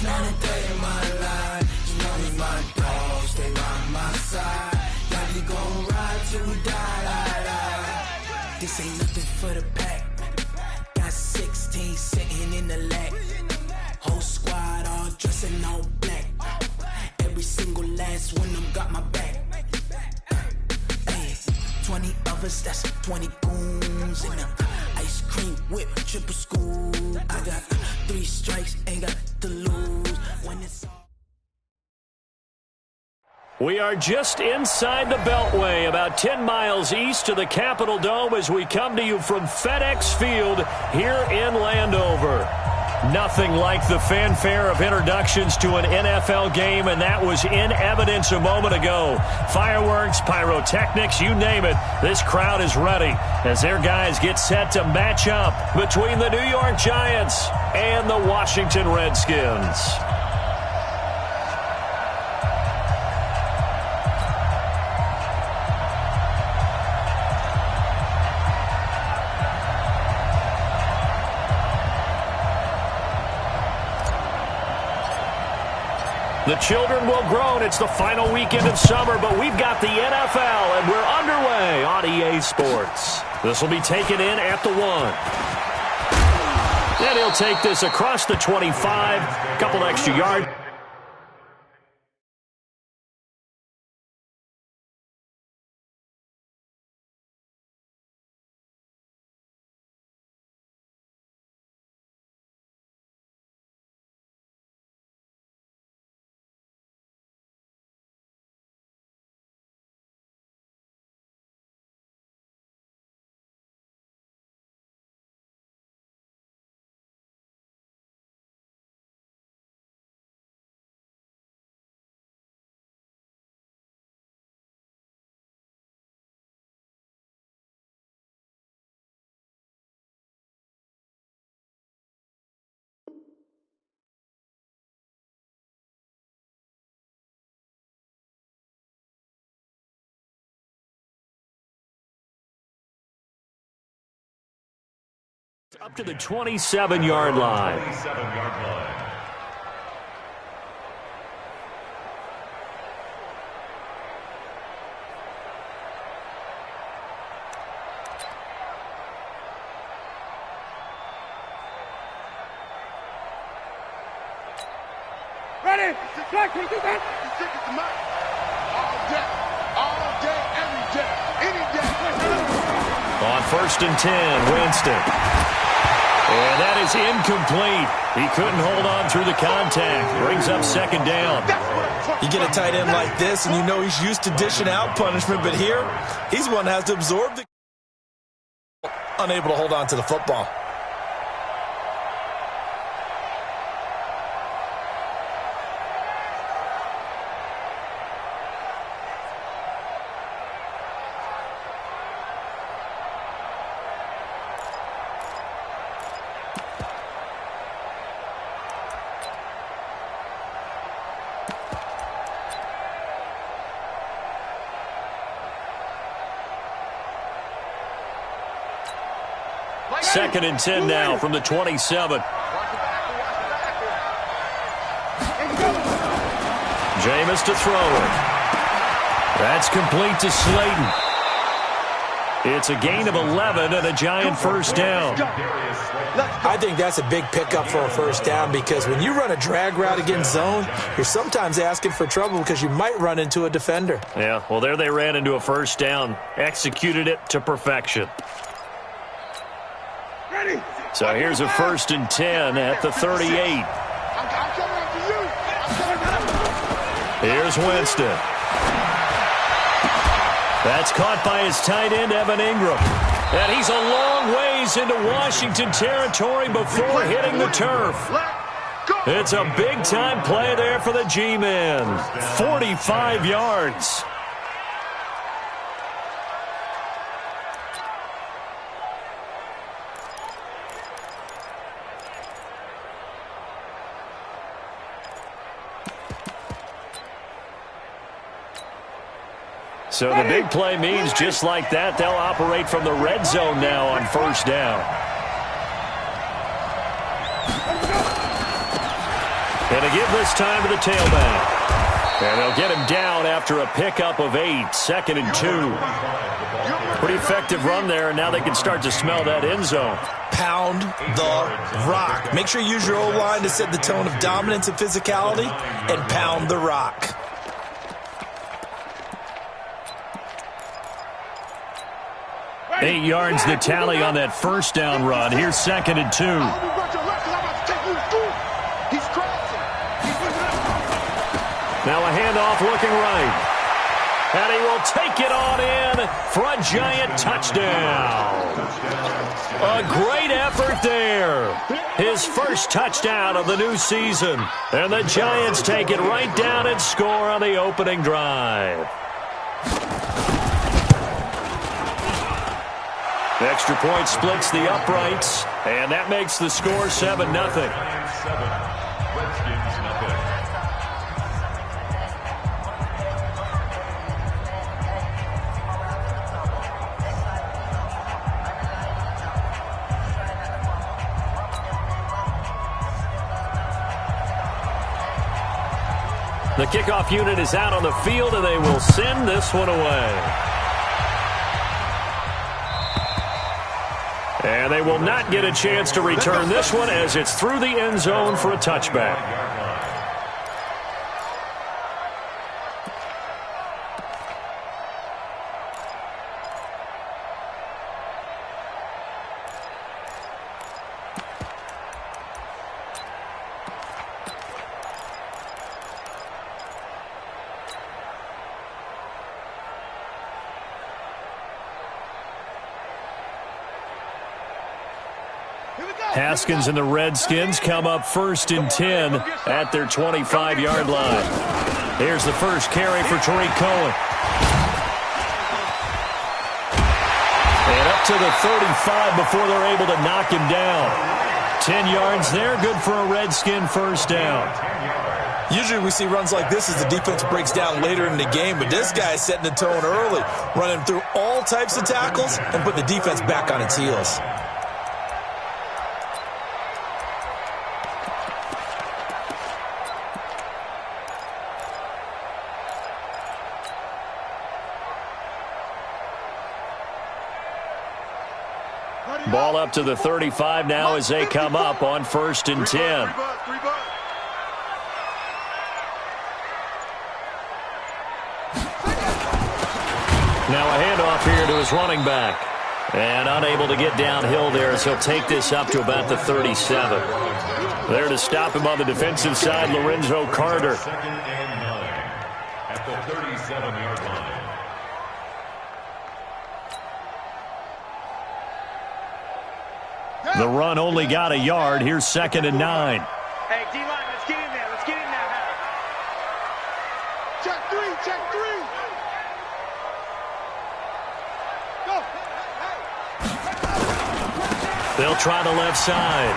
9:30 my line. You know me, my dogs, stay by my side. Yeah, we gon' ride till we die. This ain't nothing for the pack. Got 16 sitting in the lap. Whole squad all dressed in all black. Every single last one of them got my back. Hey, 20 of us, that's 20 goons in the ice cream whip, triple scoop. I got 3 strikes, ain't got to lose when it's all. We are just inside the Beltway, about 10 miles east of the Capitol Dome as we come to you from FedEx Field here in Landover. Nothing like the fanfare of introductions to an NFL game, and that was in evidence a moment ago. Fireworks, pyrotechnics, you name it. This crowd is ready as their guys get set to match up between the New York Giants and the Washington Redskins. The children will groan. It's the final weekend of summer, but we've got the NFL, and we're underway on EA Sports. This will be taken in at the 1. And he'll take this across the 25, a couple extra yards. Up to the 27-yard line. Ready? Jack, can you do that? All day, every day, any day. On 1st and 10, Winston. And that is incomplete. He couldn't hold on through the contact. Brings up 2nd down. You get a tight end like this, and you know he's used to dishing out punishment, but here, he's one that has to absorb the... Unable to hold on to the football. Second and 10 now from the 27. Jameis to throw it. That's complete to Slayton. It's a gain of 11 and a Giant first down. I think that's a big pickup for a first down because when you run a drag route against zone, you're sometimes asking for trouble because you might run into a defender. Yeah, well, there they ran into a first down. Executed it to perfection. So here's a 1st and 10 at the 38. Here's Winston. That's caught by his tight end, Evan Ingram. And he's a long ways into Washington territory before hitting the turf. It's a big-time play there for the G-men. 45 yards. So the big play means just like that, they'll operate from the red zone now on first down. And to give this time to the tailback. And they'll get him down after a pickup of 8, 2nd and 2. Pretty effective run there, and now they can start to smell that end zone. Pound the rock. Make sure you use your O-line to set the tone of dominance and physicality, and pound the rock. Eight yards the tally on that first down run. Here's 2nd and 2. Now a handoff looking right. And he will take it on in for a giant touchdown. A great effort there. His first touchdown of the new season. And the Giants take it right down and score on the opening drive. The extra point splits the uprights, and that makes the score 7-0. The kickoff unit is out on the field, and they will send this one away. And they will not get a chance to return this one as it's through the end zone for a touchback. Haskins and the Redskins come up 1st and 10 at their 25-yard line. Here's the first carry for Tariq Cohen. And up to the 35 before they're able to knock him down. 10 yards there, good for a Redskin first down. Usually we see runs like this as the defense breaks down later in the game, but this guy is setting the tone early, running through all types of tackles and put the defense back on its heels. Ball up to the 35 now as they come up on 1st and 10. Now a handoff here to his running back. And unable to get downhill there as he'll take this up to about the 37. There to stop him on the defensive side, Lorenzo Carter. At the 37-yard line. The run only got a yard. Here's 2nd and 9. Hey, D-line, let's get in there. Let's get in there. Check 3, check 3. Go. They'll try the left side.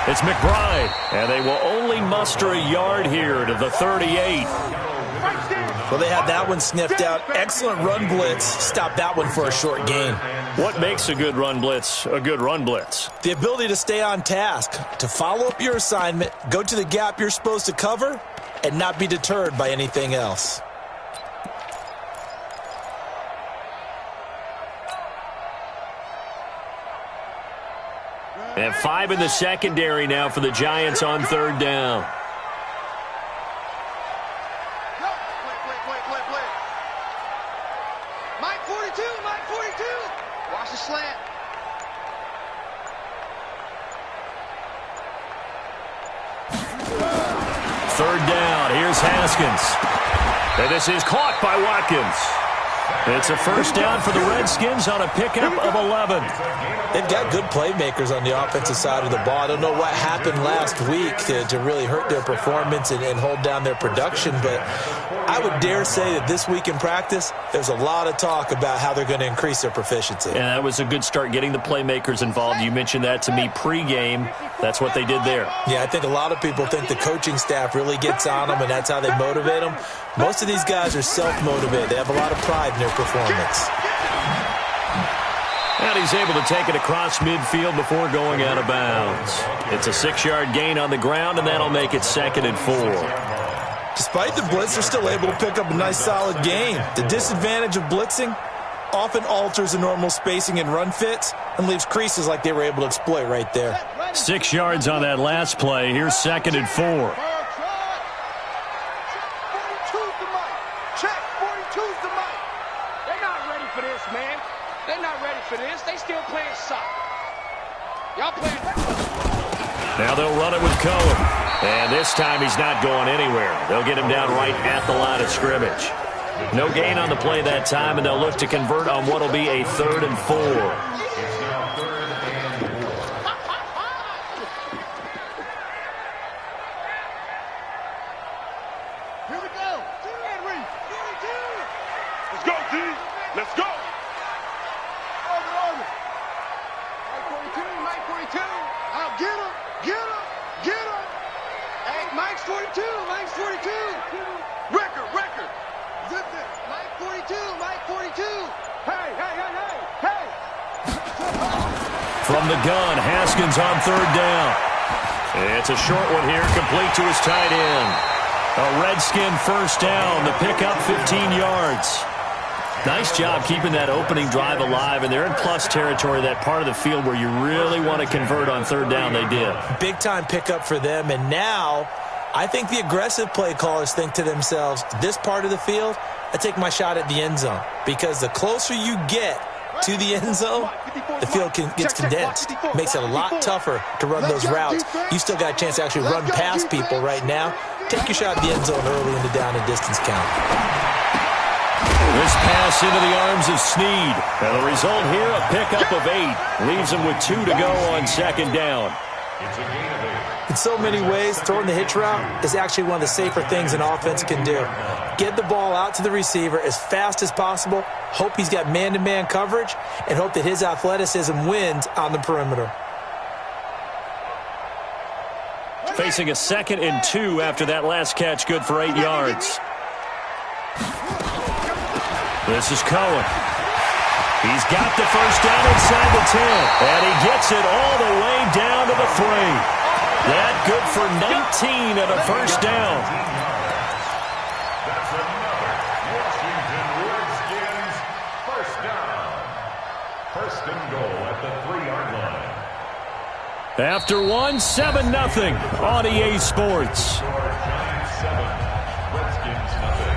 It's McBride. And they will only muster a yard here to the 38. Well, they had that one sniffed out. Excellent run blitz. Stop that one for a short gain. What makes a good run blitz a good run blitz? The ability to stay on task, to follow up your assignment, go to the gap you're supposed to cover, and not be deterred by anything else. And 5 in the secondary now for the Giants on 3rd down. Mike 42, Mike 42. Watch the slant. Third down. Here's Haskins. And this is caught by Watkins. It's a first down for the Redskins on a pickup of 11. They've got good playmakers on the offensive side of the ball. I don't know what happened last week to really hurt their performance and hold down their production, but I would dare say that this week in practice, there's a lot of talk about how they're going to increase their proficiency. And that was a good start, getting the playmakers involved. You mentioned that to me pregame. That's what they did there. Yeah, I think a lot of people think the coaching staff really gets on them, and that's how they motivate them. Most of these guys are self-motivated. They have a lot of pride in their performance. And he's able to take it across midfield before going out of bounds. It's a 6-yard gain on the ground, and that'll make it 2nd and 4. Despite the blitz, they're still able to pick up a nice, solid gain. The disadvantage of blitzing often alters the normal spacing and run fits and leaves creases like they were able to exploit right there. 6 yards on that last play. Here's 2nd and 4. 42's the mic. Check. 42's the mic. They're not ready for this, man. They're not ready for this. They still playing soccer. Y'all playing. Now they'll run it with Cohen. And this time he's not going anywhere. They'll get him down right at the line of scrimmage. No gain on the play that time, and they'll look to convert on what will be a 3rd and 4. Here we go. Henry. Let's go, D. Let's go. Over. Mike 42. I'll get him. Hey, Mike's 42. Record. Zip it. Mike 42. Hey. From the gun, Haskins on 3rd down. It's a short one here, complete to his tight end. A Redskin 1st down, the pickup 15 yards. Nice job keeping that opening drive alive, and they're in plus territory, that part of the field where you really want to convert on 3rd down. They did. Big-time pickup for them, and now I think the aggressive play callers think to themselves, this part of the field, I take my shot at the end zone, because the closer you get to the end zone, the field gets condensed. Makes it a lot tougher to run those routes. You still got a chance to actually run past people right now. Take your shot at the end zone early in the down and distance count. This pass into the arms of Snead. And the result here, a pickup of 8. Leaves him with 2 to go on 2nd down. In so many ways, throwing the hitch route is actually one of the safer things an offense can do. Get the ball out to the receiver as fast as possible, hope he's got man-to-man coverage, and hope that his athleticism wins on the perimeter. Facing a 2nd and 2 after that last catch, good for 8 yards. This is Cohen. He's got the 1st down inside the 10, and he gets it all the way down to the 3. That good for 19 and a 1st down. That's another Washington Redskins 1st down. 1st and goal at the 3-yard line. After 7-0 on EA Sports. Giants 7, Redskins 0.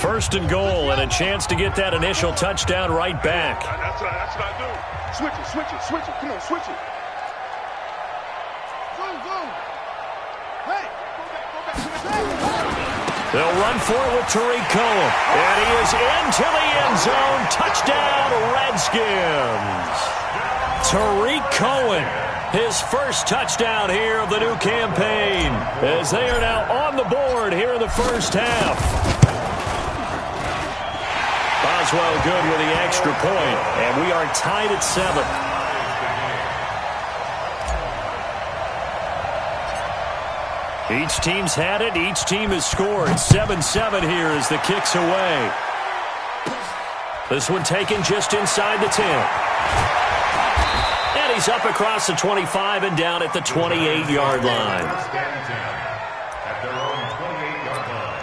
First and goal, and a chance to get that initial touchdown right back. That's what I do. Switch it. Come on, switch it. Go. Hey, go back. They'll run for it with Tariq Cohen, and he is into the end zone. Touchdown, Redskins. Tariq Cohen, his 1st touchdown here of the new campaign, as they are now on the board here in the 1st half. Boswell good with the extra point, and we are tied at 7. Each team's had it. Each team has scored. 7-7 here as the kick's away. This one taken just inside the 10. And he's up across the 25 and down at the 28-yard line. At their own 28-yard line.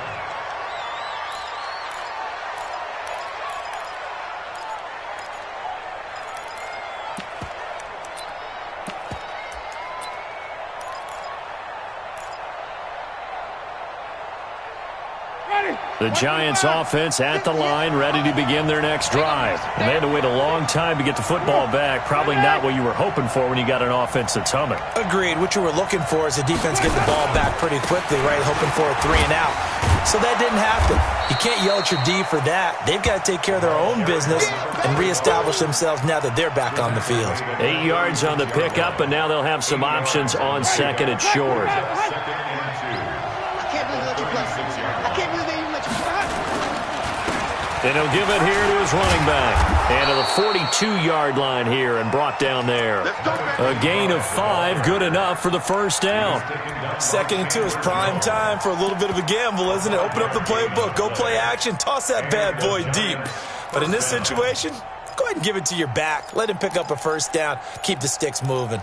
The Giants offense at the line, ready to begin their next drive. And they had to wait a long time to get the football back. Probably not what you were hoping for when you got an offense that's humming. Agreed. What you were looking for is the defense get the ball back pretty quickly, right? Hoping for a 3 and out. So that didn't happen. You can't yell at your D for that. They've got to take care of their own business and reestablish themselves now that they're back on the field. 8 yards on the pickup, and now they'll have some options on 2nd and short. And he'll give it here to his running back. And to the 42-yard line here and brought down there. A gain of 5, good enough for the first down. 2nd and 2 is prime time for a little bit of a gamble, isn't it? Open up the playbook, go play action, toss that bad boy deep. But in this situation, go ahead and give it to your back. Let him pick up a first down. Keep the sticks moving.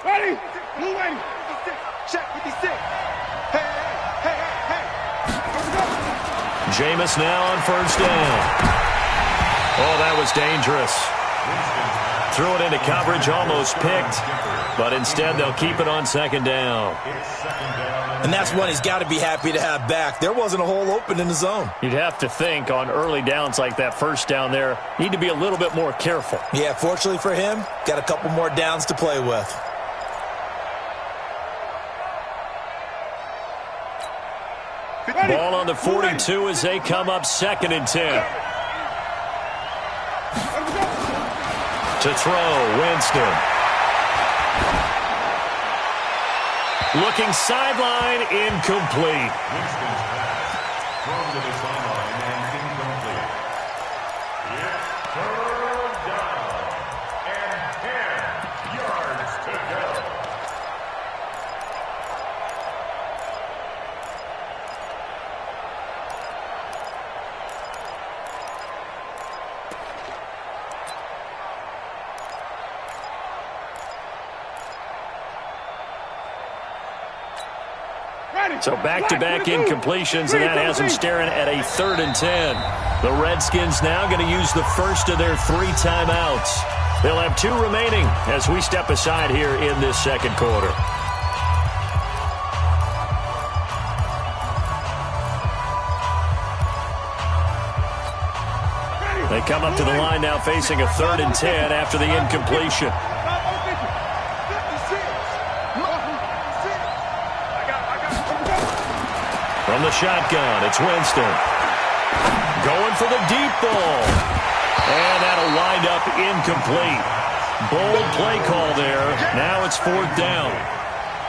Ready? Blue ready. 56. Check 56. Hey, hey, hey, hey. Jameis now on first down. Oh, that was dangerous. Threw it into coverage, almost picked. But instead, they'll keep it on 2nd down. And that's one he's got to be happy to have back. There wasn't a hole open in the zone. You'd have to think on early downs like that first down there, need to be a little bit more careful. Yeah, fortunately for him, got a couple more downs to play with. Ball on the 42 as they come up 2nd and 10. To throw, Winston. Looking sideline, incomplete. Winston's pass thrown to the sideline and incomplete. It's 3rd down and 10 yards to go. So back-to-back incompletions, and that has them staring at a 3rd and 10. The Redskins now going to use the first of their 3 timeouts. They'll have 2 remaining as we step aside here in this 2nd quarter. They come up to the line now facing a 3rd and 10 after the incompletion. From the shotgun, it's Winston. Going for the deep ball. And that'll wind up incomplete. Bold play call there. Now it's 4th down.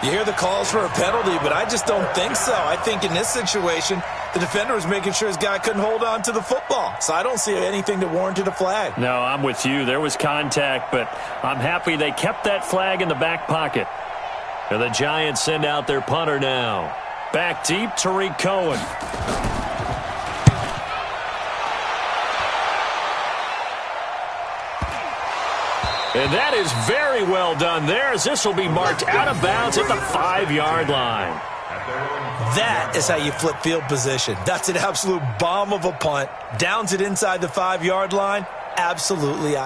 You hear the calls for a penalty, but I just don't think so. I think in this situation, the defender was making sure his guy couldn't hold on to the football. So I don't see anything that warranted a flag. No, I'm with you. There was contact, but I'm happy they kept that flag in the back pocket. And the Giants send out their punter now. Back deep, Tariq Cohen. And that is very well done there, as this will be marked out of bounds at the 5-yard line. That is how you flip field position. That's an absolute bomb of a punt. Downs it inside the 5-yard line. Absolutely.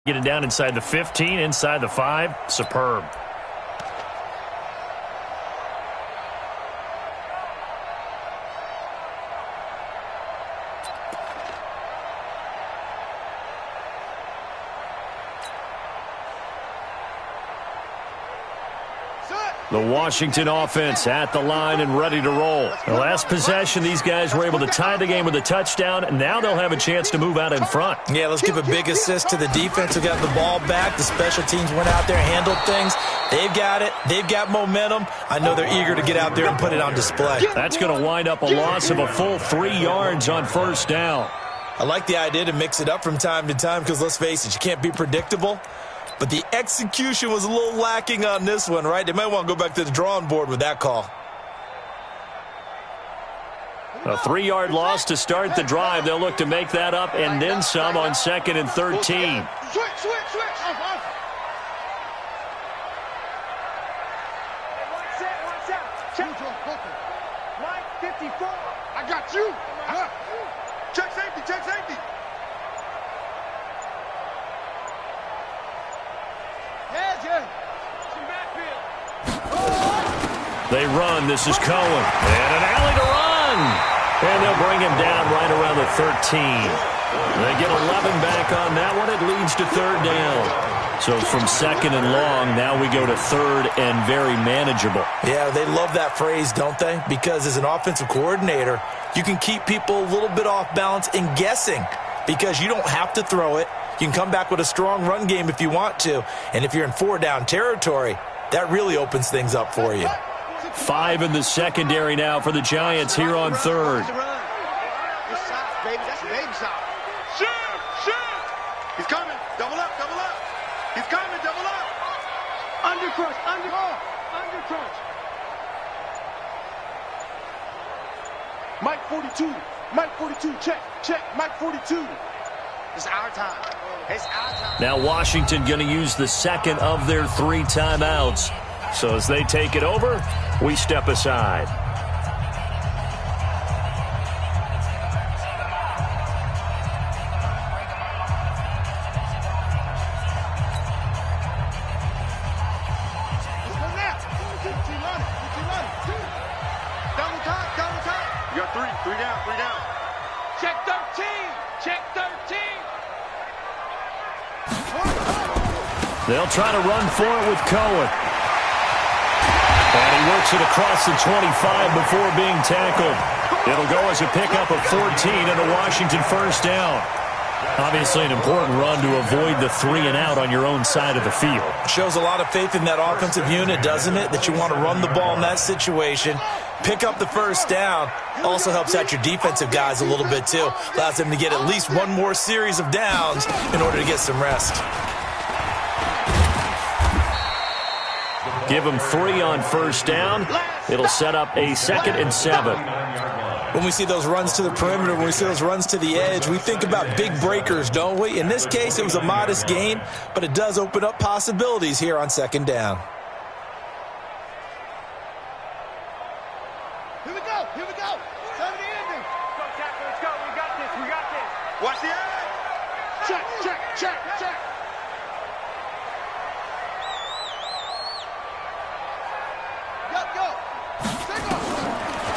Get it down inside the 15, inside the 5. Superb. The Washington offense at the line and ready to roll. The last possession, these guys were able to tie the game with a touchdown, and now they'll have a chance to move out in front. Yeah, let's give a big assist to the defense who got the ball back. The special teams went out there, handled things. They've got it. They've got momentum. I know they're eager to get out there and put it on display. That's going to wind up a loss of a full 3 yards on first down. I like the idea to mix it up from time to time because, let's face it, you can't be predictable. But the execution was a little lacking on this one, right? They might want to go back to the drawing board with that call. A 3-yard loss to start the drive. They'll look to make that up and then some on 2nd and 13. Switch. Watch out. Check. Line 54. I got you. Check safety. They run. This is Cohen. And an alley to run. And they'll bring him down right around the 13. They get 11 back on that one. It leads to 3rd down. So from 2nd and long, now we go to 3rd and very manageable. Yeah, they love that phrase, don't they? Because as an offensive coordinator, you can keep people a little bit off balance and guessing because you don't have to throw it. You can come back with a strong run game if you want to. And if you're in 4-down territory, that really opens things up for you. 5 in the secondary now for the Giants here on third. He's coming. Double up. He's coming. Double up. Under crunch. Mike 42. Check. Mike 42. It's our time. Now Washington going to use the second of their 3 timeouts. So as they take it over, we step aside. You got 3 down. Check 13. They'll try to run for it with Cohen. And he works it across the 25 before being tackled. It'll go as a pickup of 14 and a Washington first down. Obviously an important run to avoid the 3-and-out on your own side of the field. Shows a lot of faith in that offensive unit, doesn't it? That you want to run the ball in that situation. Pick up the first down. Also helps out your defensive guys a little bit, too. Allows them to get at least one more series of downs in order to get some rest. Give them 3 on first down. It'll set up a 2nd and 7. When we see those runs to the perimeter, when we see those runs to the edge, we think about big breakers, don't we? In this case, it was a modest gain, but it does open up possibilities here on 2nd down. Here we go. Time to end it. Let's go. We got this. Watch the edge. Check. Go.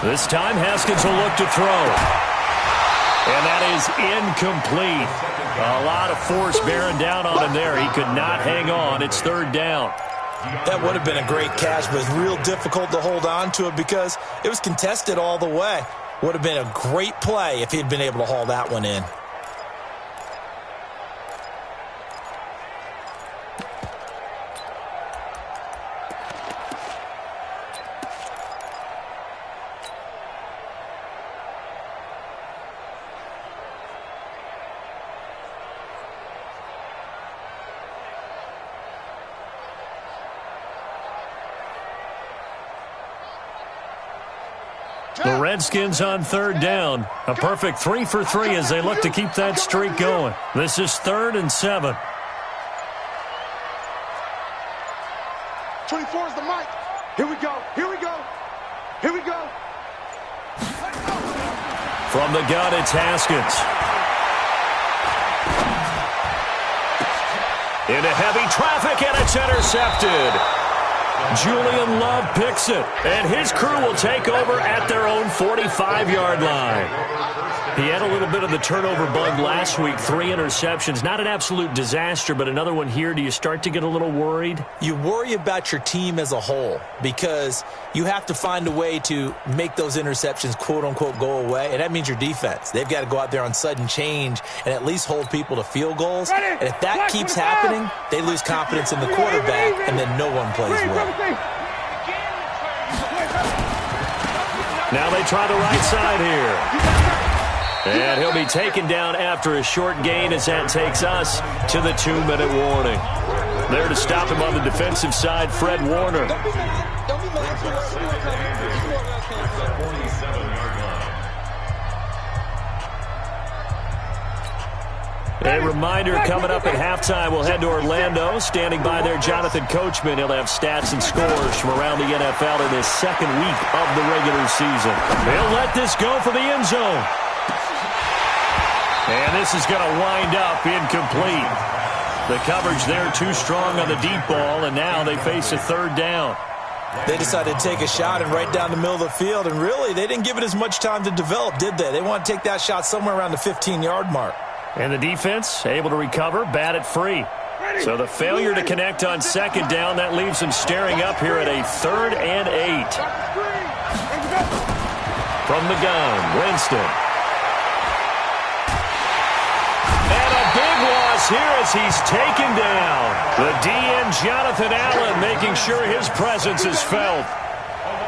This time, Haskins will look to throw. And that is incomplete. A lot of force bearing down on him there. He could not hang on. It's 3rd down. That would have been a great catch, but it's real difficult to hold on to it because it was contested all the way. Would have been a great play if he'd been able to haul that one in. The Redskins on 3rd down. A perfect 3 for 3 as they look to keep that streak going. This is 3rd and 7. 24 is the mic. Here we go. From the gun, it's Haskins. Into heavy traffic, and it's intercepted. Julian Love picks it, and his crew will take over at their own 45-yard line. He had a little bit of the turnover bug last week, 3 interceptions. Not an absolute disaster, but another one here. Do you start to get a little worried? You worry about your team as a whole because you have to find a way to make those interceptions, quote-unquote, go away, and that means your defense. They've got to go out there on sudden change and at least hold people to field goals. And if that keeps happening, they lose confidence in the quarterback, and then no one plays well. Now they try the right side here. And he'll be taken down after a short gain as that takes us to the 2-minute warning. There to stop him on the defensive side, Fred Warner. A reminder coming up at halftime, we'll head to Orlando. Standing by there, Jonathan Coachman. He'll have stats and scores from around the NFL in his 2nd week of the regular season. He'll let this go for the end zone. And this is going to wind up incomplete. The coverage there too strong on the deep ball, and now they face a 3rd down. They decided to take a shot and right down the middle of the field, and really, they didn't give it as much time to develop, did they? They want to take that shot somewhere around the 15-yard mark. And the defense able to recover, bat it free. So the failure to connect on 2nd down, that leaves them staring up here at a 3rd and 8. From the gun, Winston. And a big loss loss here as he's taken down. The DN, Jonathan Allen, making sure his presence is felt.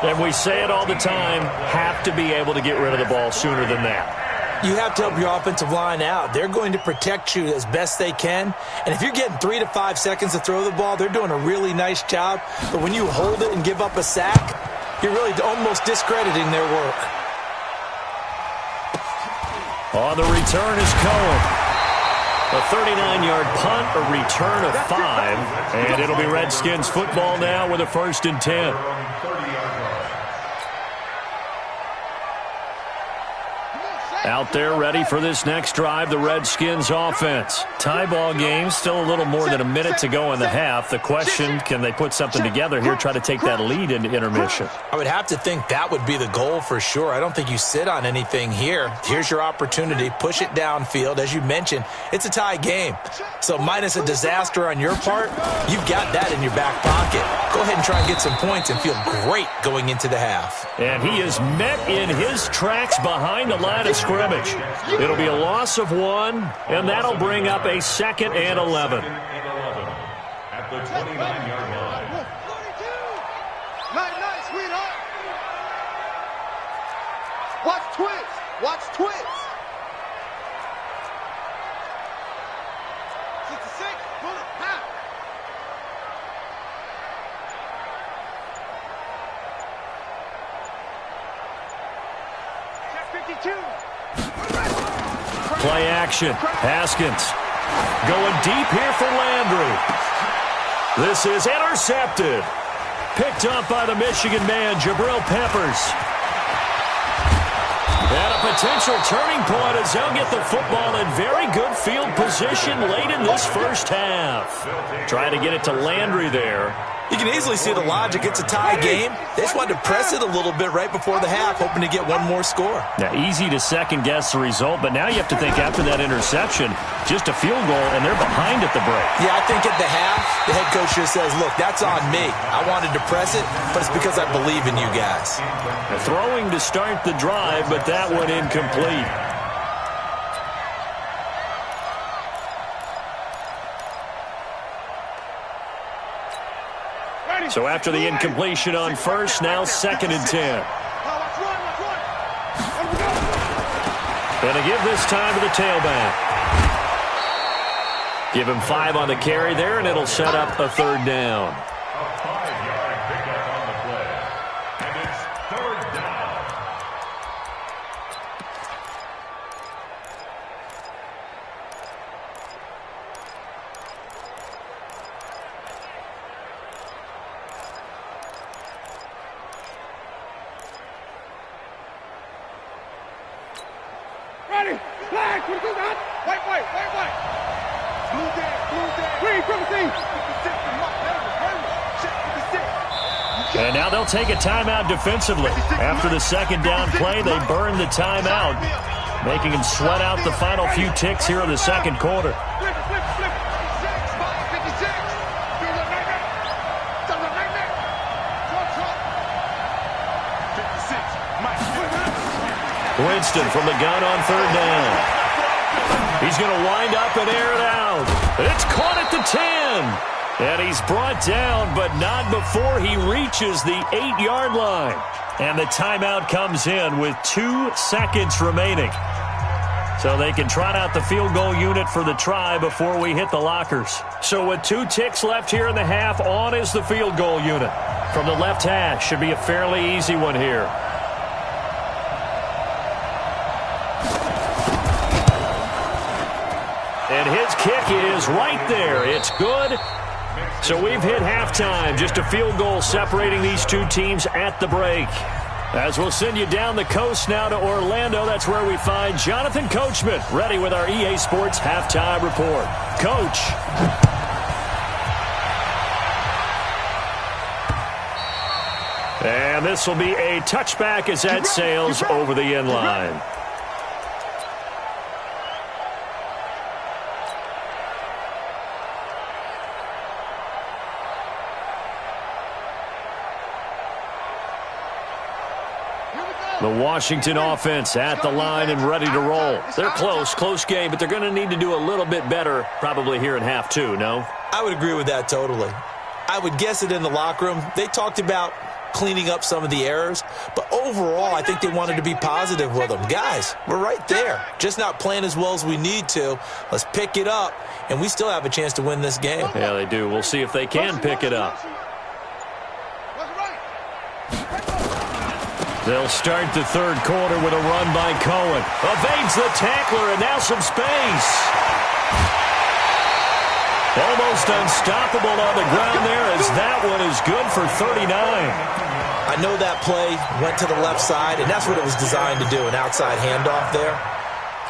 And we say it all the time, have to be able to get rid of the ball sooner than that. You have to help your offensive line out. They're going to protect you as best they can. And if you're getting 3 to 5 seconds to throw the ball, they're doing a really nice job. But when you hold it and give up a sack, you're really almost discrediting their work. On the return is Cohen. A 39-yard punt, a return of 5. And it'll be Redskins football now with a 1st and 10. Out there ready for this next drive, the Redskins offense. Tie ball game, still a little more than a minute to go in the half. The question, can they put something together here, try to take that lead into intermission? I would have to think that would be the goal for sure. I don't think you sit on anything here. Here's your opportunity. Push it downfield. As you mentioned, it's a tie game. So minus a disaster on your part, you've got that in your back pocket. Go ahead and try and get some points and feel great going into the half. And he is met in his tracks behind the line of scrimmage. It'll be a loss of 1, and that'll bring up a 2nd and 11. At the 29-yard line. Nice, sweetheart. Watch twist. Watch twist. 66, bullet, pow. Check 52. Play action. Haskins going deep here for Landry. This is intercepted. Picked up by the Michigan man, Jabril Peppers. And a potential turning point as they'll get the football in very good field position late in this first half. Trying to get it to Landry there. You can easily see the logic. It's a tie game. They just wanted to press it a little bit right before the half, hoping to get one more score. Now, easy to second-guess the result, but now you have to think after that interception, just a field goal, and they're behind at the break. Yeah, I think at the half, the head coach just says, look, that's on me. I wanted to press it, but it's because I believe in you guys. Throwing to start the drive, but that one incomplete. So after the incompletion on first, now 2nd and 10. And to give this time to the tailback. Give him 5 on the carry there, and it'll set up a 3rd down. A 5-yard pickup on the play. And it's 3rd down. Ready, flag, what you got? White. Blue dead. Green, from the scene. And now they'll take a timeout defensively. After the 2nd down play, they burn the timeout, making them sweat out the final few ticks here in the 2nd quarter. Flip. 56, 56. Winston from the gun on 3rd down. He's going to wind up and air it out. It's caught at the 10. And he's brought down, but not before he reaches the 8-yard line. And the timeout comes in with 2 seconds remaining. So they can trot out the field goal unit for the try before we hit the lockers. So with 2 ticks left here in the half, on is the field goal unit. From the left hash, should be a fairly easy one here. And his kick is right there. It's good. So we've hit halftime. Just a field goal separating these 2 teams at the break. As we'll send you down the coast now to Orlando, that's where we find Jonathan Coachman ready with our EA Sports Halftime Report. Coach. And this will be a touchback as that sails over the end line. The Washington offense at the line and ready to roll. They're close game, but they're going to need to do a little bit better probably here in half two, no? I would agree with that totally. I would guess it in the locker room. They talked about cleaning up some of the errors, but overall, I think they wanted to be positive with them. Guys, we're right there. Just not playing as well as we need to. Let's pick it up, and we still have a chance to win this game. Yeah, they do. We'll see if they can pick it up. They'll start the third quarter with a run by Cohen. Evades the tackler, and now some space. Almost unstoppable on the ground there, as that one is good for 39. I know that play went to the left side, and that's what it was designed to do, an outside handoff there.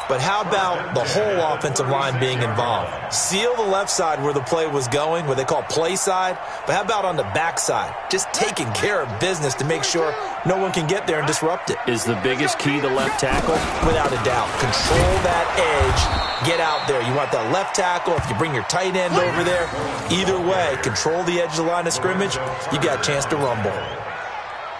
But how about the whole offensive line being involved? Seal the left side where the play was going, what they call play side. But how about on the back side? Just taking care of business to make sure no one can get there and disrupt it. Is the biggest key the left tackle? Without a doubt. Control that edge. Get out there. You want that left tackle. If you bring your tight end over there, either way, control the edge of the line of scrimmage, you got a chance to rumble.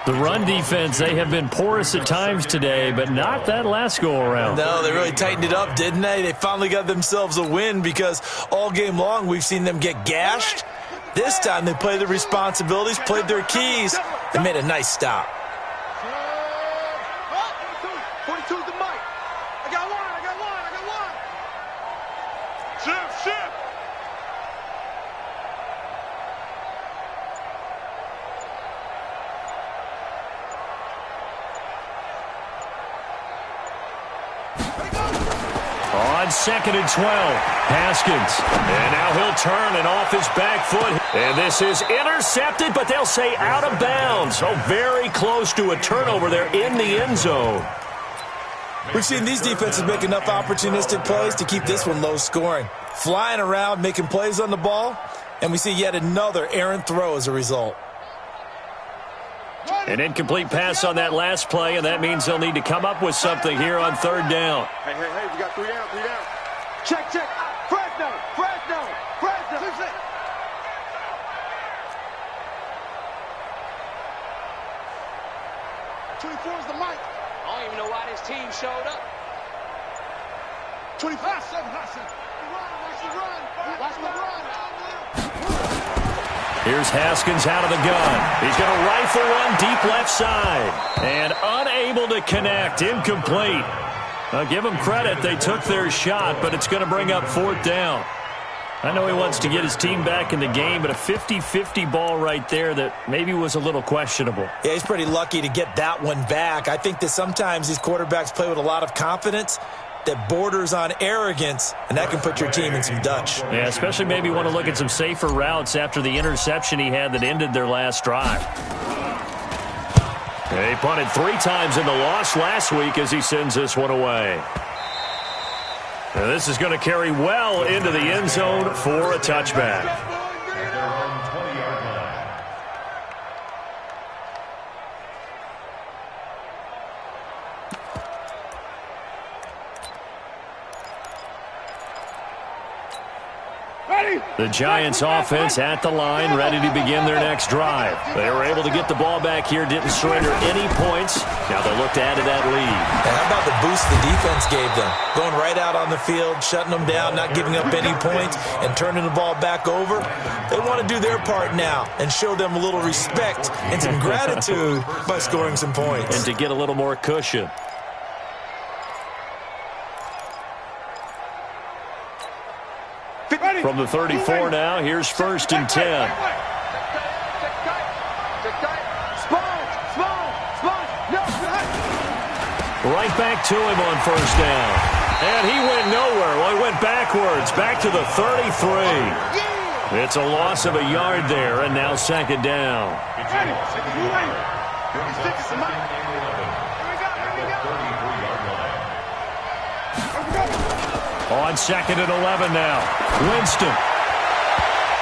The run defense, they have been porous at times today, but not that last go-around. No, they really tightened it up, didn't they? They finally got themselves a win because all game long we've seen them get gashed. This time they played their responsibilities, played their keys, and made a nice stop. 42's the mic. I got one. Shift. On 2nd and 12, Haskins. And now he'll turn and off his back foot. And this is intercepted, but they'll say out of bounds. Oh, very close to a turnover there in the end zone. We've seen these defenses make enough opportunistic plays to keep this one low scoring. Flying around, making plays on the ball, and we see yet another errant throw as a result. An incomplete pass on that last play, and that means they'll need to come up with something here on third down. Hey, we got 3 down. Check. Fresno. 24's the mic. I don't even know why this team showed up. 25. Watch the run. Here's Haskins out of the gun. He's going to rifle one deep left side. And unable to connect. Incomplete. I'll give them credit. They took their shot, but it's going to bring up fourth down. I know he wants to get his team back in the game, but a 50-50 ball right there that maybe was a little questionable. Yeah, he's pretty lucky to get that one back. I think that sometimes these quarterbacks play with a lot of confidence that borders on arrogance, and that can put your team in some Dutch. Yeah, especially maybe want to look at some safer routes after the interception he had that ended their last drive. He punted 3 times in the loss last week as he sends this one away. Now this is going to carry well into the end zone for a touchback. The Giants offense at the line, ready to begin their next drive. They were able to get the ball back here, didn't surrender any points. Now they'll look to add to that lead. And how about the boost the defense gave them? Going right out on the field, shutting them down, not giving up any points, and turning the ball back over. They want to do their part now and show them a little respect and some gratitude by scoring some points. And to get a little more cushion. From the 34 now, here's 1st and 10. Right back to him on 1st down. And he went nowhere. Well, he went backwards, back to the 33. It's a loss of a yard there, and now 2nd down. On 2nd and 11 now. Winston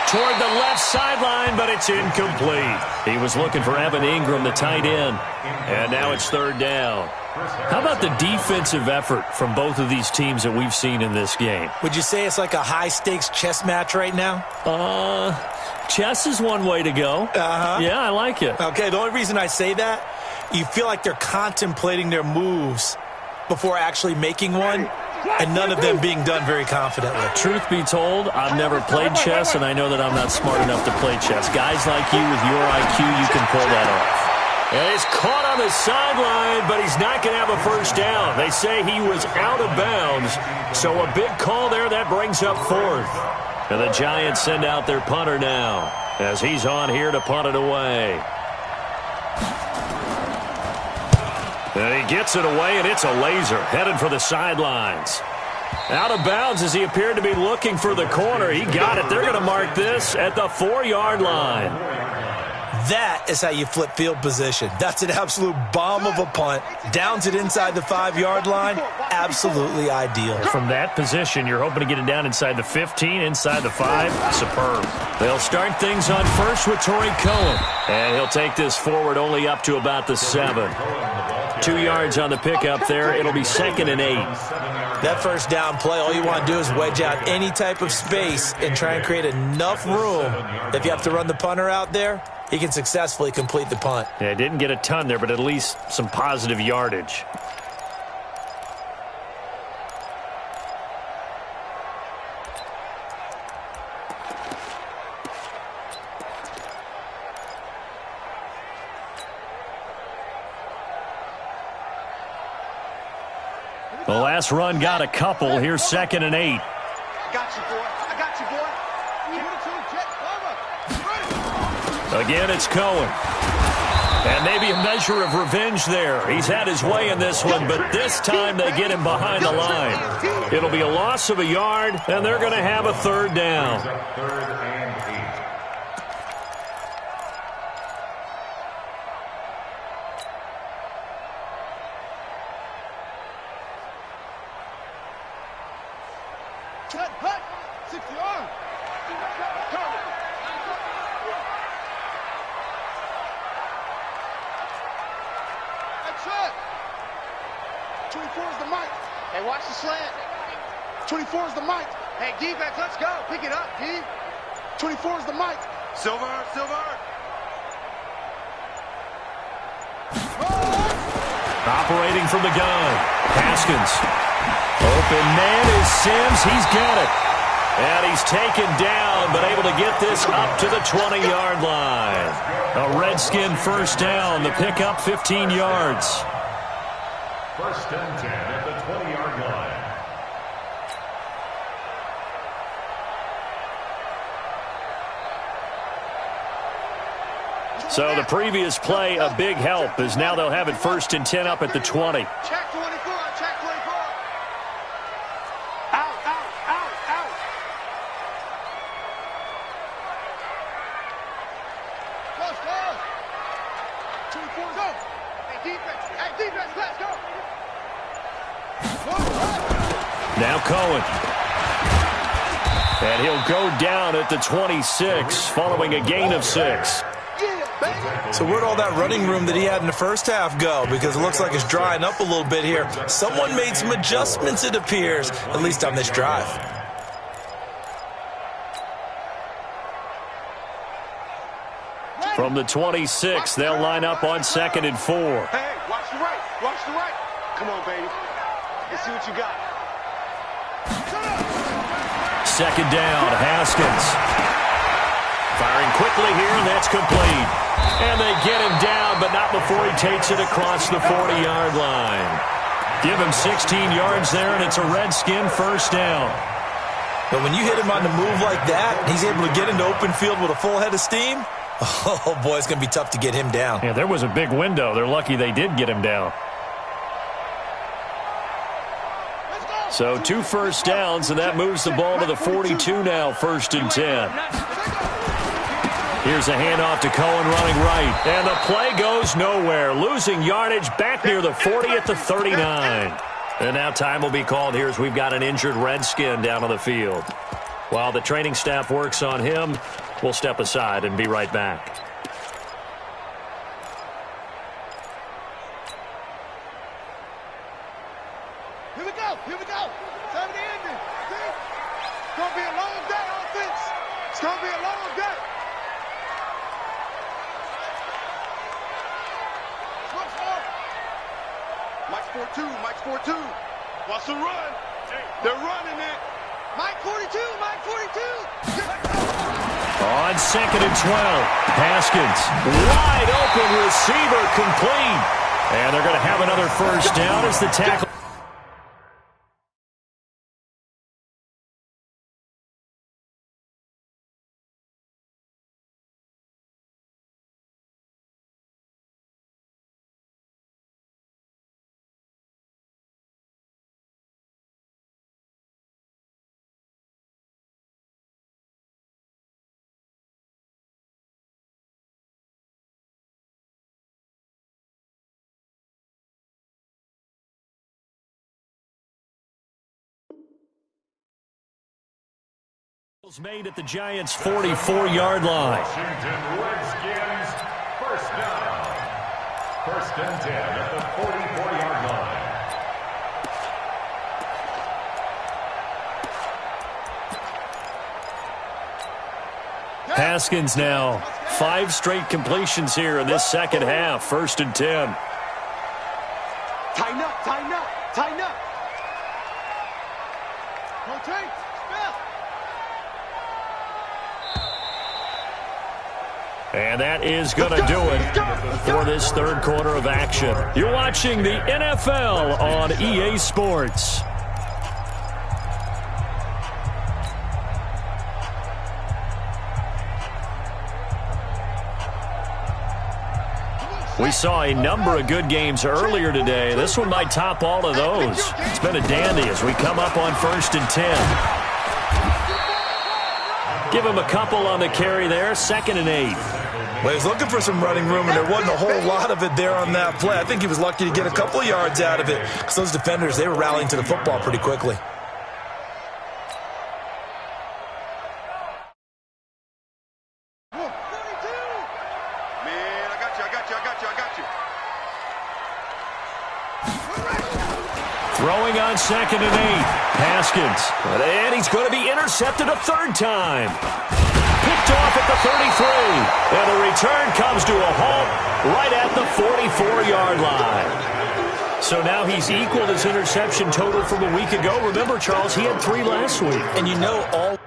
toward the left sideline, but it's incomplete. He was looking for Evan Ingram, the tight end. And now it's 3rd down. How about the defensive effort from both of these teams that we've seen in this game? Would you say it's like a high-stakes chess match right now? Chess is one way to go. Uh-huh. Yeah, I like it. Okay, the only reason I say that, you feel like they're contemplating their moves before actually making one, and none of them being done very confidently. Truth be told, I've never played chess, and I know that I'm not smart enough to play chess. Guys like you with your IQ, you can pull that off. And he's caught on the sideline, but he's not going to have a first down. They say he was out of bounds, so a big call there. That brings up fourth. And the Giants send out their punter now as he's on here to punt it away. And he gets it away, and it's a laser headed for the sidelines. Out of bounds as he appeared to be looking for the corner. He got it. They're going to mark this at the 4-yard line. That is how you flip field position. That's an absolute bomb of a punt. Downs it inside the 5-yard line. Absolutely ideal. From that position, you're hoping to get it down inside the 15, inside the 5. Superb. They'll start things on first with Torrey Cohen. And he'll take this forward only up to about the 7. 2 yards on the pickup there. It'll be 2nd and 8. That first down play, all you want to do is wedge out any type of space and try and create enough room. If you have to run the punter out there, he can successfully complete the punt. Yeah, didn't get a ton there, but at least some positive yardage. The last run got a couple. Here's 2nd and 8. I got you, boy. I got you, boy. Give it to him, Jet. Again, it's Cohen. And maybe a measure of revenge there. He's had his way in this one, but this time they get him behind the line. It'll be a loss of a yard, and they're going to have a 3rd down. 3rd and 8. Hut, 60-yard. That's it. 24 is the mic. Hey, watch the slant. 24 is the mic. Hey, defense, let's go. Pick it up, D. 24 is the mic. Silver. Operating from the gun. Haskins. Open man is Sims. He's got it. And he's taken down, but able to get this up to the 20-yard line. A Redskin first down. The pickup 15 yards. 1st and 10 at the 20-yard line. So the previous play, a big help, as now they'll have it 1st and 10 up at the 20. Check 24. Out. 24, go. Hey, defense, let's go. Now Cohen. And he'll go down at the 26 following a gain of 6. So where'd all that running room that he had in the first half go? Because it looks like it's drying up a little bit here. Someone made some adjustments, it appears, at least on this drive. From the 26, they'll line up on 2nd and 4. Hey, watch the right. Come on, baby. Let's see what you got. 2nd down, Haskins. Firing quickly here, and that's complete. And they get him down, but not before he takes it across the 40-yard line. Give him 16 yards there, and it's a Redskin first down. But when you hit him on the move like that, he's able to get into open field with a full head of steam. Oh, boy, it's going to be tough to get him down. Yeah, there was a big window. They're lucky they did get him down. So 2 first downs, and that moves the ball to the 42 now, 1st and 10. Here's a handoff to Cohen running right. And the play goes nowhere. Losing yardage back near the 40 at the 39. And now time will be called here as we've got an injured Redskin down on the field. While the training staff works on him, we'll step aside and be right back. Here we go. Time to end it. See? It's going to be a long day, offense. It's going to be a long day. Switch 4-2. Mike's 4-2. Wants to run. They're running it. Mike 42. Mike 42. On 2nd and 12. Haskins. Wide open receiver complete. And they're going to have another first down as the tackle. Made at the Giants' 44-yard line. Washington Redskins, first down. 1st and 10 at the 44-yard line. Haskins now. 5 straight completions here in this second half. 1st and 10. Tighten up, tighten up, tighten up. Rotate, spell. And that is going to do it for this third quarter of action. You're watching the NFL on EA Sports. We saw a number of good games earlier today. This one might top all of those. It's been a dandy as we come up on 1st and 10. Give him a couple on the carry there. 2nd and 8. Well, he's looking for some running room, and there wasn't a whole lot of it there on that play. I think he was lucky to get a couple of yards out of it because those defenders, they were rallying to the football pretty quickly. Throwing on 2nd and 8. Haskins. And he's going to be intercepted a 3rd time. Picked off at the 33. And the return comes to a halt right at the 44-yard line. So now he's equaled his interception total from a week ago. Remember, Charles, he had 3 last week. And you know all...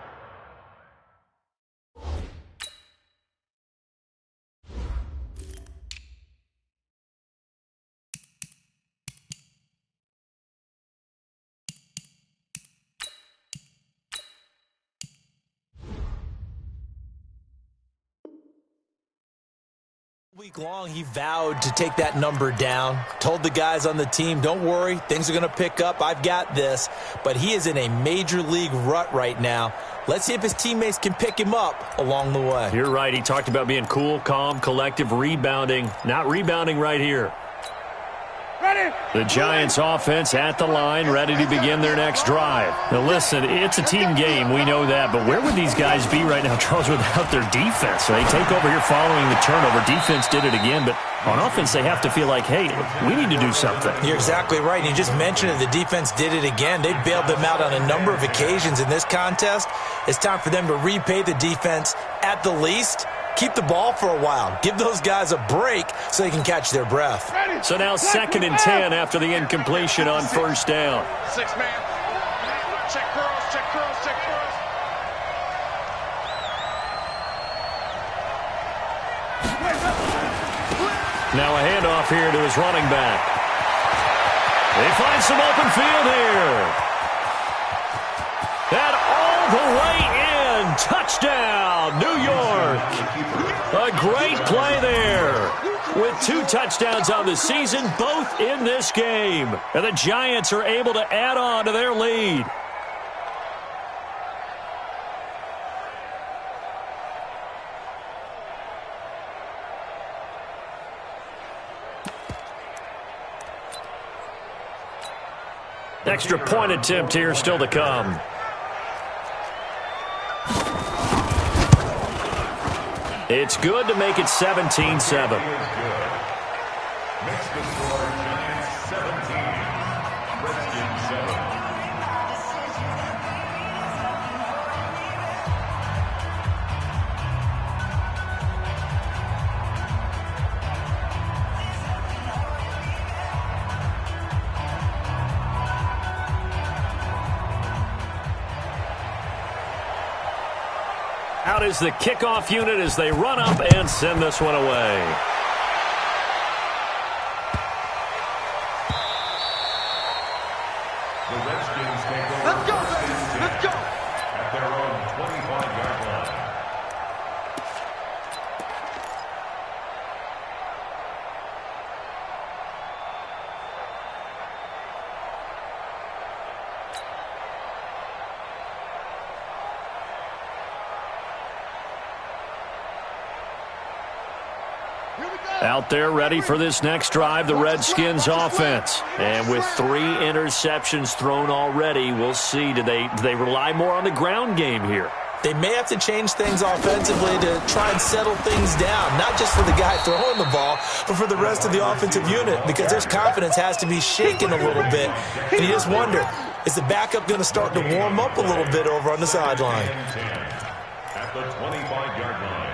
Week long, he vowed to take that number down, told the guys on the team, don't worry, things are going to pick up, I've got this. But he is in a major league rut right now. Let's see if his teammates can pick him up along the way. You're right. He talked about being cool, calm, collective, rebounding. Not rebounding right here. The Giants offense at the line, ready to begin their next drive. Now listen, it's a team game, we know that, but where would these guys be right now, Charles, without their defense? So they take over here following the turnover. Defense did it again, but on offense they have to feel like, hey, we need to do something. You're exactly right. You just mentioned it. The defense did it again. They bailed them out on a number of occasions in this contest. It's time for them to repay the defense at the least. Keep the ball for a while. Give those guys a break so they can catch their breath. So now 2nd and 10 after the incompletion on 1st down. 6-man. Check curls, check curls, check curls. Now a handoff here to his running back. They find some open field here. And all the way in. Touchdown, New York. A great play there. With 2 touchdowns on the season, both in this game. And the Giants are able to add on to their lead. Extra point attempt here still to come. It's good to make it 17-7. Makes the score Giants 17, Redskins 7. Out is the kickoff unit as they run up and send this one away. The Redskins take over. Let's go, baby. Let's go. At their own 25-yard line. Out there ready for this next drive, the Redskins offense. And with 3 interceptions thrown already, we'll see. Do they rely more on the ground game here? They may have to change things offensively to try and settle things down, not just for the guy throwing the ball, but for the rest of the offensive unit, because their confidence has to be shaken a little bit. And you just wonder, is the backup going to start to warm up a little bit over on the sideline? At the 25-yard line.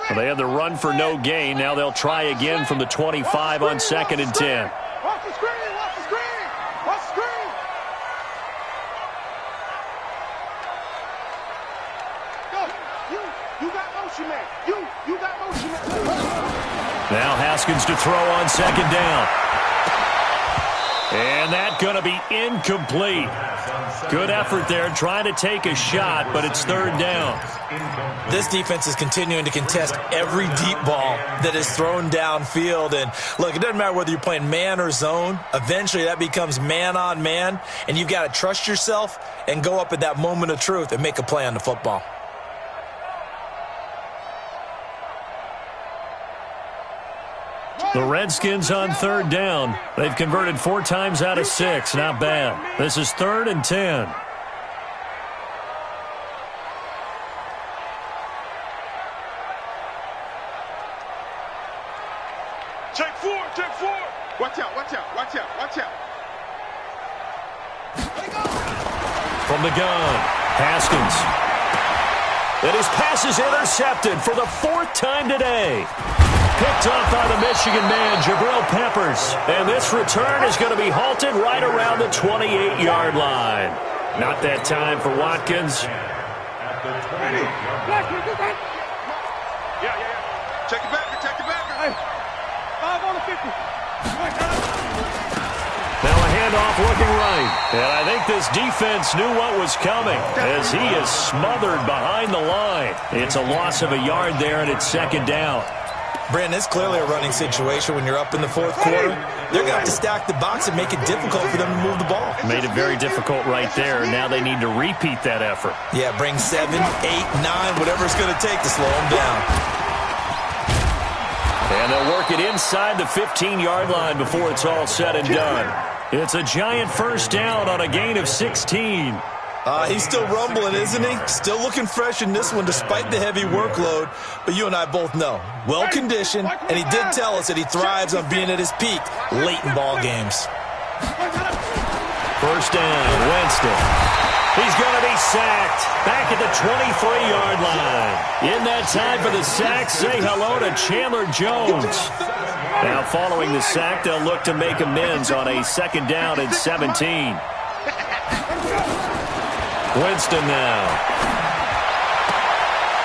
Well, they had the run for no gain. Now they'll try again from the 25 on 2nd and 10. Watch the screen! Watch the screen! Watch the screen! Go! You got motion, man. You got motion, man. Now Haskins to throw on 2nd down. And that's going to be incomplete. Good effort there trying to take a shot, but it's 3rd down. This defense is continuing to contest every deep ball that is thrown downfield. And look, it doesn't matter whether you're playing man or zone. Eventually that becomes man on man, and you've got to trust yourself and go up at that moment of truth and make a play on the football. The Redskins on 3rd down. They've converted 4 times out of 6. Not bad. This is 3rd and 10. Check 4, check 4. Watch out, watch out, watch out, watch out. From the gun, Haskins. And his pass is intercepted for the 4th time today. Picked off by the Michigan man, Jabril Peppers. And this return is going to be halted right around the 28-yard line. Not that time for Watkins. At the 28-yard line. Yeah. Check it back, check it back. Hey, 5 on the 50. Now a handoff looking right. And I think this defense knew what was coming as he is smothered behind the line. It's a loss of a yard there, and it's 2nd down. Brandon, it's clearly a running situation when you're up in the 4th quarter. They're going to have to stack the box and make it difficult for them to move the ball. Made it very difficult right there. Now they need to repeat that effort. Yeah, bring 7, 8, 9, whatever it's going to take to slow them down. And they'll work it inside the 15-yard line before it's all said and done. It's a giant 1st down on a gain of 16. He's still rumbling, isn't he? Still looking fresh in this one despite the heavy workload. But you and I both know, well-conditioned, and he did tell us that he thrives on being at his peak late in ball games. 1st down, Winston. He's going to be sacked back at the 23-yard line. In that time for the sack, say hello to Chandler Jones. Now following the sack, they'll look to make amends on a 2nd down and 17. Winston now.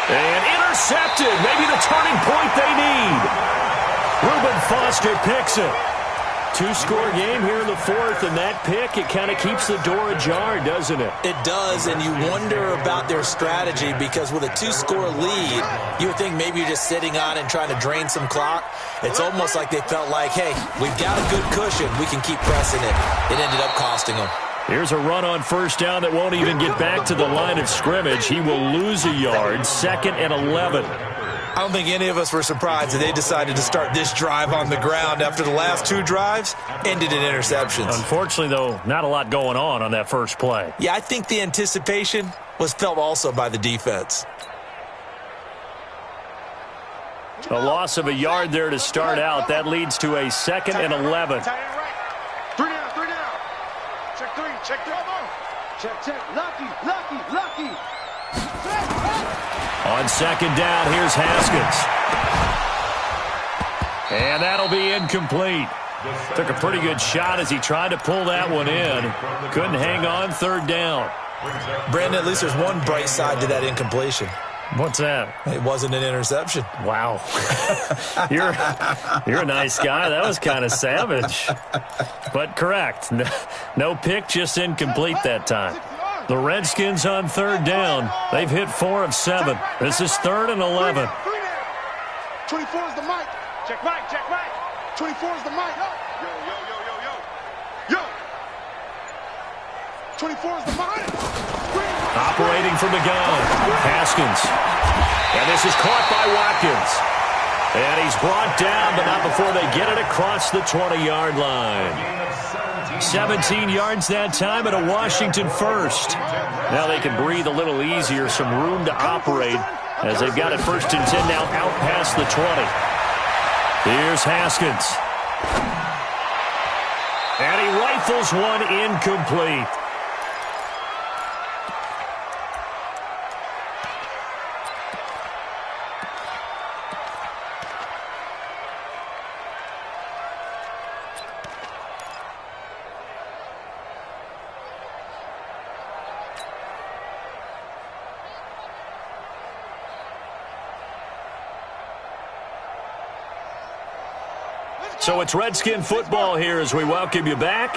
And intercepted. Maybe the turning point they need. Reuben Foster picks it. 2-score game here in the 4th, and that pick, it kind of keeps the door ajar, doesn't it? It does, and you wonder about their strategy because with a 2-score lead, you would think maybe you're just sitting on and trying to drain some clock. It's almost like they felt like, hey, we've got a good cushion. We can keep pressing it. It ended up costing them. Here's a run on 1st down that won't even get back to the line of scrimmage. He will lose a yard, 2nd and 11. I don't think any of us were surprised that they decided to start this drive on the ground after the last 2 drives ended in interceptions. Unfortunately, though, not a lot going on that first play. Yeah, I think the anticipation was felt also by the defense. A loss of a yard there to start out. That leads to a 2nd and 11. 3 down, 3 down. Check 3, check 3. Check. Lucky. On 2nd down, here's Haskins. And that'll be incomplete. Took a pretty good shot as he tried to pull that one in. Couldn't hang on third down. Brandon, at least there's one bright side to that incompletion. What's that? It wasn't an interception. Wow. You're a nice guy. That was kind of savage. But correct. No pick, just incomplete that time. The Redskins on third down. They've hit 4 of 7. This is 3rd and 11. 24 is the mic. Check mic, check mic. 24 is the mic. Yo, yo, yo, yo, yo. Yo. 24 is the mic. Operating from the gun, Haskins. And this is caught by Watkins. And he's brought down, but not before they get it across the 20-yard line. 17 yards that time and a Washington first. Now they can breathe a little easier, some room to operate as they've got it 1st and 10 now out past the 20. Here's Haskins. And he rifles one incomplete. So it's Redskin football here as we welcome you back.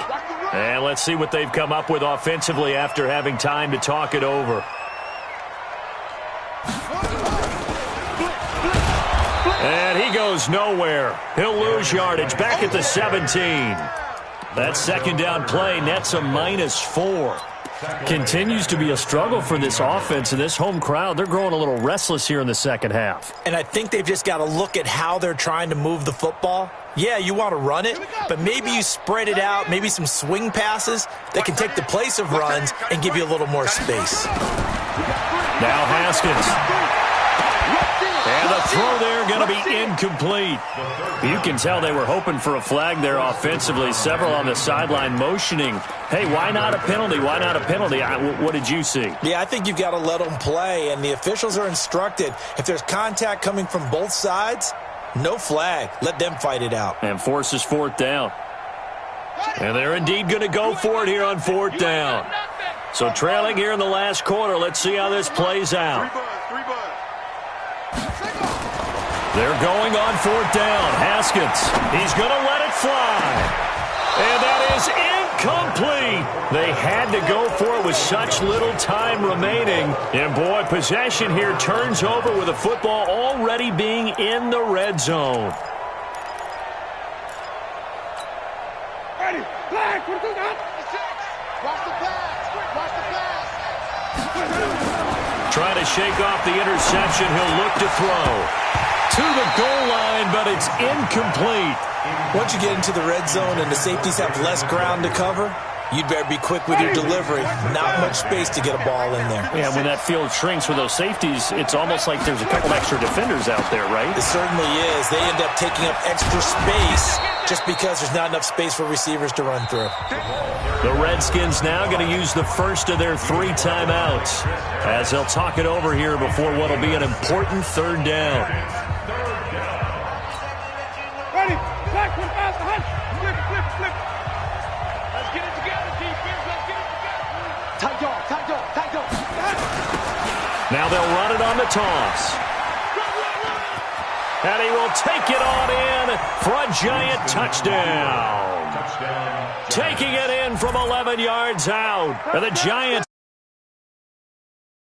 And let's see what they've come up with offensively after having time to talk it over. And he goes nowhere. He'll lose yardage back at the 17. That second down play nets a -4. Continues to be a struggle for this offense and this home crowd. They're growing a little restless here in the second half. And I think they've just got to look at how they're trying to move the football. Yeah, you want to run it, but maybe you spread it out, maybe some swing passes that can take the place of runs and give you a little more space. Now Haskins. And the throw there going to be incomplete. You can tell they were hoping for a flag there offensively. Several on the sideline motioning, hey, why not a penalty? Why not a penalty? What did you see? Yeah, I think you've got to let them play, and the officials are instructed. If there's contact coming from both sides, no flag. Let them fight it out. And forces 4th down. And they're indeed going to go for it here on 4th down. So trailing here in the last quarter, let's see how this plays out. They're going on 4th down. Haskins, he's going to let it fly. And that is incomplete. They had to go for it with such little time remaining. And, boy, possession here turns over with the football already being in the red zone. Ready. Flag. Watch the pass. Watch the pass. Trying to shake off the interception. He'll look to throw to the goal line, but it's incomplete. Once you get into the red zone and the safeties have less ground to cover, you'd better be quick with your delivery. Not much space to get a ball in there. Yeah, when that field shrinks with those safeties, it's almost like there's a couple extra defenders out there, right? It certainly is. They end up taking up extra space just because there's not enough space for receivers to run through. The Redskins now going to use the first of their 3 timeouts as they'll talk it over here before what will be an important 3rd down. Ready. Flag. Put pass. Hunt. Flip. Let's get it together, defense. Let's get it together. Tight dog. Now they'll run it on the toss. And he will take it on in for a giant touchdown. Taking it in from 11 yards out. And the Giants